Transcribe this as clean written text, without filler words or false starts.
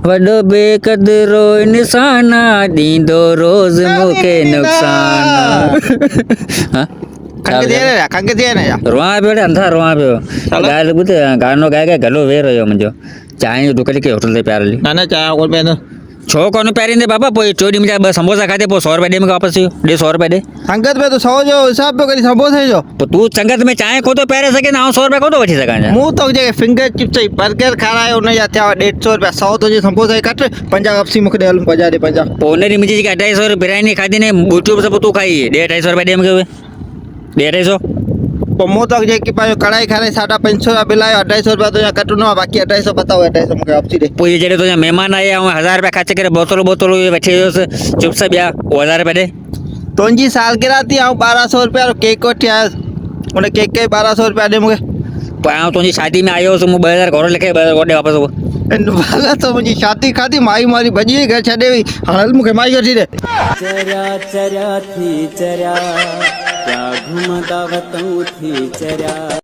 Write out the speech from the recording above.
वॾो बेक़दरो इंसान ॾींदो रोज़ मूंखे नुक़सान हा खंग दे रे खंग दे ना या रोआ पियो अंधा रोआ पियो साला? ॻाल्हि ॿुध गानो ॻाए ॻाए गलो वेह रहियो मुंहिंजो चांहि जो दुकान कहिड़ी होटल ते पिया हली ना ना चाय और पे ना छो कोन पहिरीं बाबा पोइ चोरी मुंहिंजा ॿ समोसा खाधे पोइ 100 रुपया ॾे मूंखे वापसि इहो ॾे 100 रुपया ॾे संगत में तो 100 जो हिसाब पे करी समोसे जो पोइ तूं संगत में चांहि कोन थो पहिरे सघे न 100 रुपया कोन थो वठी सघां छा? मुंह तो जे फिंगर चिप्स ऐं बर्गर खारायो उन जा थिया 150 रुपया 100 तुंहिंजे समोसा जी कट 50 वापसी मूंखे ॾे हलूं 50 ॾे 50 पोइ हुन ॾींहुं मुंहिंजी जेकी 250 बिरयानी खाधी ने ॿूटियूं बि सभु तूं खाई ॾे 250 रुपया ॾे मूंखे उहे ॾे 250 पोइ मूं तो जेकी पंहिंजो कढ़ाई खाराई 550 रुपया बिल आयो 250 रुपया तुंहिंजा कटनो आहे बाक़ी 250 बताओ 250 मूंखे वापसी ॾे पोइ इहे जॾहिं तुंहिंजा महिमान आया ऐं 1000 रुपया ख़र्च करे बोतलूं इहे वठी वियोसि चिप्स ॿिया उहो 1000 रुपया ॾे तुंहिंजी सालगिरह थी ऐं 1200 रुपया जो केक वठी आयुसि उन केक के 1200 रुपया ॾे मूंखे पोइ आउं तुंहिंजी शादी में आयो हुउसि मूं 2000 घोड़ो लिखे 2000 ॾे वापसि उहो भला तो मुंहिंजी शादी खाधी माई मारी भॼी वई घर छॾे वई हाणे हल मूंखे माई वठी ॾे चरिया चरिया थी चरिया क्या घुमदा वतऊं थी चरिया